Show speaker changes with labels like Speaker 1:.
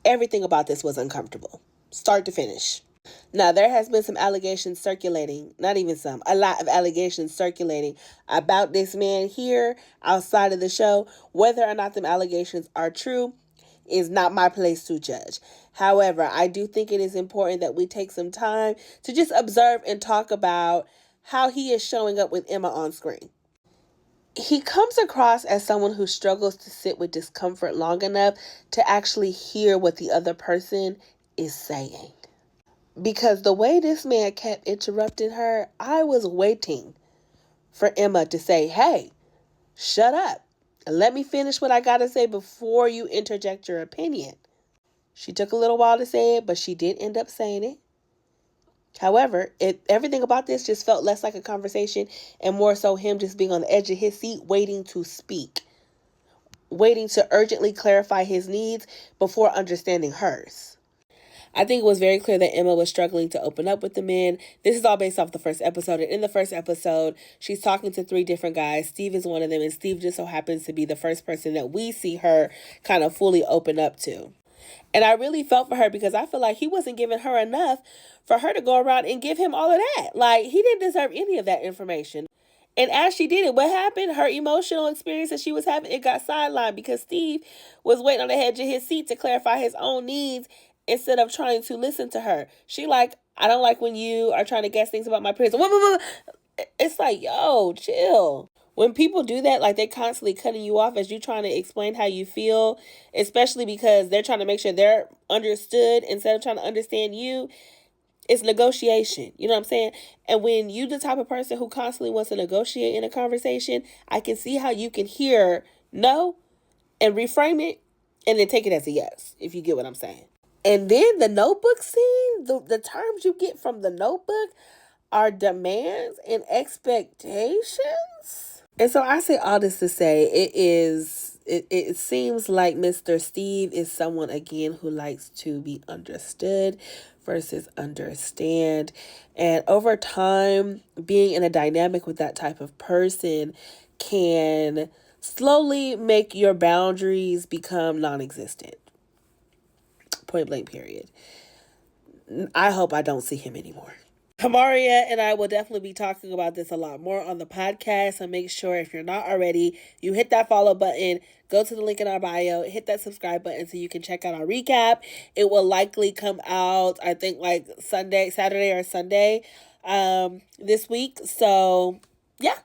Speaker 1: Everything about this was uncomfortable, start to finish. Now, there has been some allegations circulating, not even some, a lot of allegations circulating about this man here outside of the show. Whether or not them allegations are true is not my place to judge. However, I do think it is important that we take some time to just observe and talk about how he is showing up with Emma on screen. He comes across as someone who struggles to sit with discomfort long enough to actually hear what the other person is saying. Because the way this man kept interrupting her, I was waiting for Emma to say, hey, shut up. Let me finish what I got to say before you interject your opinion. She took a little while to say it, but she did end up saying it. However, everything about this just felt less like a conversation and more so him just being on the edge of his seat waiting to speak, waiting to urgently clarify his needs before understanding hers. I think it was very clear that Emma was struggling to open up with the men. This is all based off the first episode. And in the first episode, she's talking to 3 different guys. Steve is one of them. And Steve just so happens to be the first person that we see her kind of fully open up to. And I really felt for her because I feel like he wasn't giving her enough for her to go around and give him all of that. Like, he didn't deserve any of that information. And as she did it, what happened? Her emotional experience that she was having, it got sidelined because Steve was waiting on the edge of his seat to clarify his own needs instead of trying to listen to her. She like, I don't like when you are trying to guess things about my parents. It's like, yo, chill. When people do that, like they constantly cutting you off as you trying to explain how you feel, especially because they're trying to make sure they're understood instead of trying to understand you, it's negotiation. You know what I'm saying? And when you the type of person who constantly wants to negotiate in a conversation, I can see how you can hear no and reframe it and then take it as a yes, if you get what I'm saying. And then the notebook scene, the terms you get from the notebook are demands and expectations. And so I say all this to say it seems like Mr. Steve is someone again who likes to be understood versus understand. And over time, being in a dynamic with that type of person can slowly make your boundaries become non-existent. Point blank, period. I hope I don't see him anymore. Kamaria and I will definitely be talking about this a lot more on the podcast. So make sure if you're not already, you hit that follow button, go to the link in our bio, hit that subscribe button so you can check out our recap. It will likely come out, I think, like Saturday or Sunday this week. So yeah,